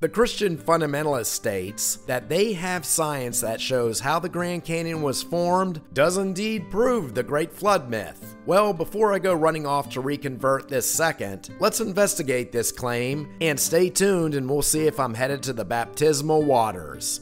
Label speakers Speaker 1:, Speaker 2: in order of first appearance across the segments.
Speaker 1: The Christian fundamentalist states that they have science that shows how the Grand Canyon was formed does indeed prove the Great Flood myth. Well, before I go running off to reconvert this second, let's investigate this claim, and stay tuned and we'll see if I'm headed to the baptismal waters.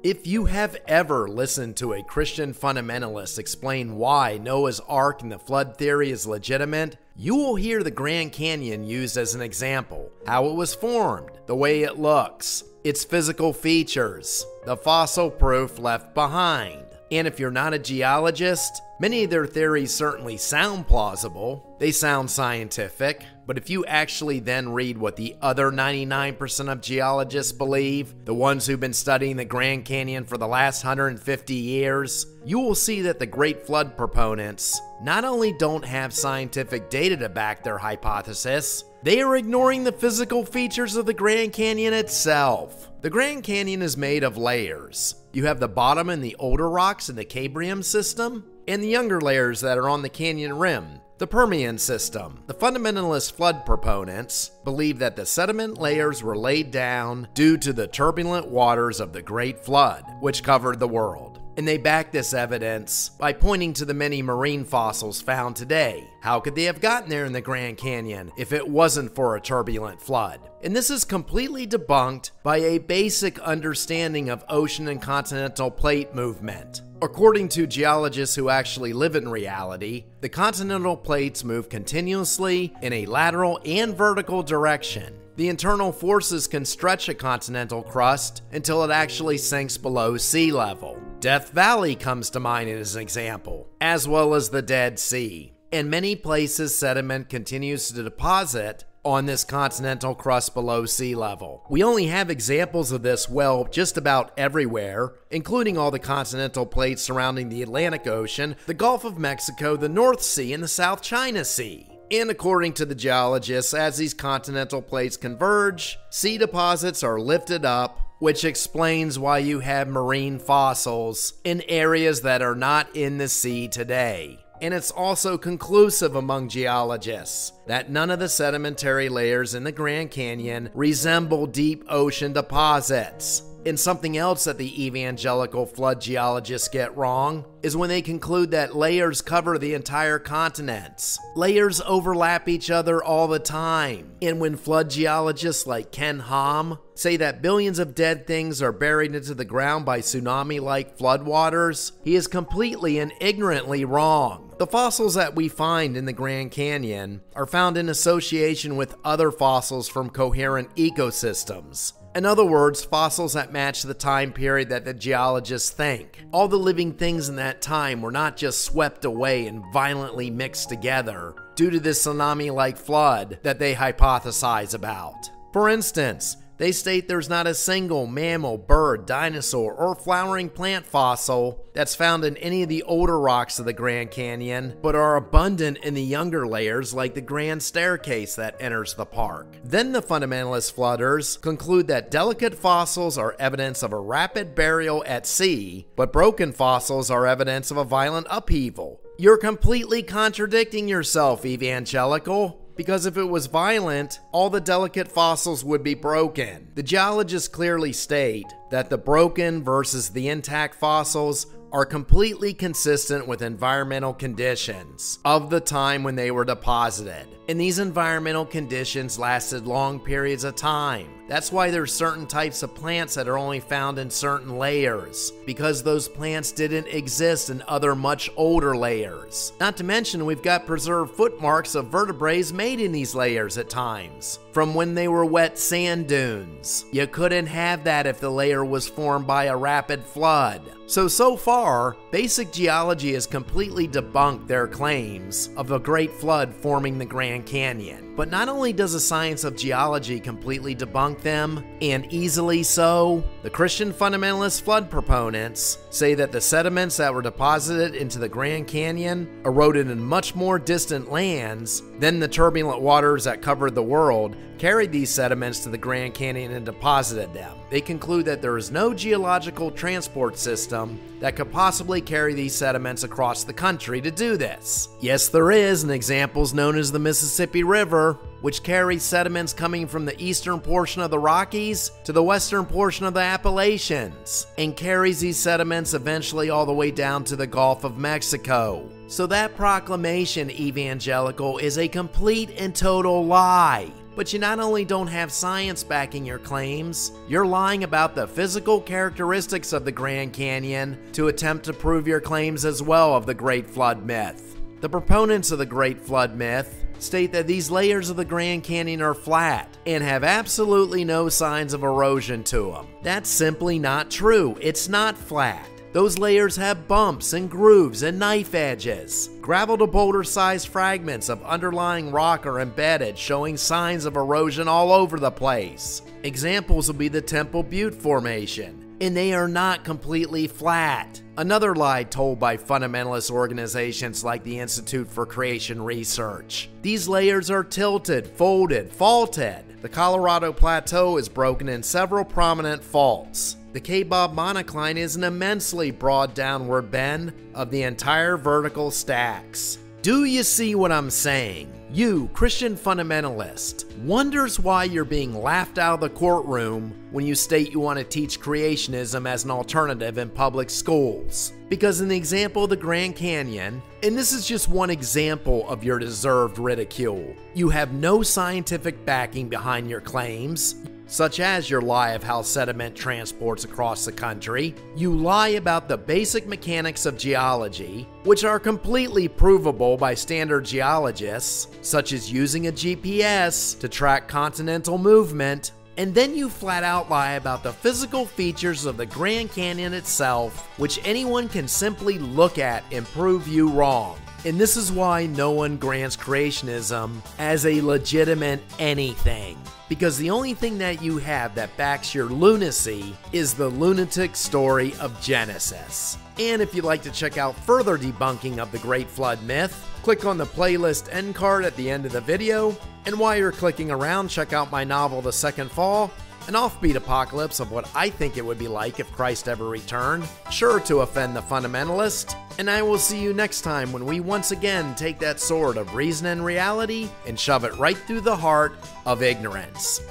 Speaker 1: If you have ever listened to a Christian fundamentalist explain why Noah's Ark and the flood theory is legitimate, you will hear the Grand Canyon used as an example, how it was formed, the way it looks, its physical features, the fossil proof left behind. And if you're not a geologist, many of their theories certainly sound plausible, they sound scientific, but if you actually then read what the other 99% of geologists believe, the ones who've been studying the Grand Canyon for the last 150 years, you will see that the Great Flood proponents not only don't have scientific data to back their hypothesis, they are ignoring the physical features of the Grand Canyon itself. The Grand Canyon is made of layers. You have the bottom and the older rocks in the Cambrian system, and the younger layers that are on the canyon rim, the Permian system. The fundamentalist flood proponents believe that the sediment layers were laid down due to the turbulent waters of the Great Flood, which covered the world. And they back this evidence by pointing to the many marine fossils found today. How could they have gotten there in the Grand Canyon if it wasn't for a turbulent flood? And this is completely debunked by a basic understanding of ocean and continental plate movement. According to geologists who actually live in reality, the continental plates move continuously in a lateral and vertical direction. The internal forces can stretch a continental crust until it actually sinks below sea level. Death Valley comes to mind as an example, as well as the Dead Sea. In many places, sediment continues to deposit on this continental crust below sea level. We only have examples of this, well, just about everywhere, including all the continental plates surrounding the Atlantic Ocean, the Gulf of Mexico, the North Sea, and the South China Sea. And according to the geologists, as these continental plates converge, sea deposits are lifted up, which explains why you have marine fossils in areas that are not in the sea today. And it's also conclusive among geologists that none of the sedimentary layers in the Grand Canyon resemble deep ocean deposits. And something else that the evangelical flood geologists get wrong is when they conclude that layers cover the entire continents. Layers overlap each other all the time. And when flood geologists like Ken Ham say that billions of dead things are buried into the ground by tsunami-like floodwaters, he is completely and ignorantly wrong. The fossils that we find in the Grand Canyon are found in association with other fossils from coherent ecosystems. In other words, fossils that match the time period that the geologists think. All the living things in that time were not just swept away and violently mixed together due to this tsunami-like flood that they hypothesize about. For instance, they state there's not a single mammal, bird, dinosaur, or flowering plant fossil that's found in any of the older rocks of the Grand Canyon, but are abundant in the younger layers like the Grand Staircase that enters the park. Then the fundamentalist flooders conclude that delicate fossils are evidence of a rapid burial at sea, but broken fossils are evidence of a violent upheaval. You're completely contradicting yourself, evangelical. Because if it was violent, all the delicate fossils would be broken. The geologists clearly state that the broken versus the intact fossils are completely consistent with environmental conditions of the time when they were deposited. And these environmental conditions lasted long periods of time. That's why there's certain types of plants that are only found in certain layers, because those plants didn't exist in other much older layers. Not to mention, we've got preserved footmarks of vertebrates made in these layers at times, from when they were wet sand dunes. You couldn't have that if the layer was formed by a rapid flood. So far, basic geology has completely debunked their claims of a great flood forming the Grand Canyon. But not only does the science of geology completely debunk debunk them, and easily so. The Christian fundamentalist flood proponents say that the sediments that were deposited into the Grand Canyon eroded in much more distant lands than the turbulent waters that covered the world carried these sediments to the Grand Canyon and deposited them. They conclude that there is no geological transport system that could possibly carry these sediments across the country to do this. Yes, there is, and examples known as the Mississippi River, which carries sediments coming from the eastern portion of the Rockies to the western portion of the Appalachians, and carries these sediments eventually all the way down to the Gulf of Mexico. So that proclamation, evangelical, is a complete and total lie. But you not only don't have science backing your claims, you're lying about the physical characteristics of the Grand Canyon to attempt to prove your claims as well of the Great Flood myth. The proponents of the Great Flood myth state that these layers of the Grand Canyon are flat and have absolutely no signs of erosion to them. That's simply not true. It's not flat. Those layers have bumps and grooves and knife edges. Gravel to boulder-sized fragments of underlying rock are embedded, showing signs of erosion all over the place. Examples will be the Temple Butte Formation, and they are not completely flat. Another lie told by fundamentalist organizations like the Institute for Creation Research. These layers are tilted, folded, faulted. The Colorado Plateau is broken in several prominent faults. The K-Bob monocline is an immensely broad downward bend of the entire vertical stacks. Do you see what I'm saying? You, Christian fundamentalist, wonders why you're being laughed out of the courtroom when you state you want to teach creationism as an alternative in public schools. Because in the example of the Grand Canyon, and this is just one example of your deserved ridicule, you have no scientific backing behind your claims, such as your lie of how sediment transports across the country. You lie about the basic mechanics of geology, which are completely provable by standard geologists, such as using a GPS to track continental movement. And then you flat out lie about the physical features of the Grand Canyon itself, which anyone can simply look at and prove you wrong. And this is why no one grants creationism as a legitimate anything. Because the only thing that you have that backs your lunacy is the lunatic story of Genesis. And if you'd like to check out further debunking of the Great Flood myth, click on the playlist end card at the end of the video. And while you're clicking around, check out my novel The Second Fall, an offbeat apocalypse of what I think it would be like if Christ ever returned, sure to offend the fundamentalist. And I will see you next time when we once again take that sword of reason and reality and shove it right through the heart of ignorance.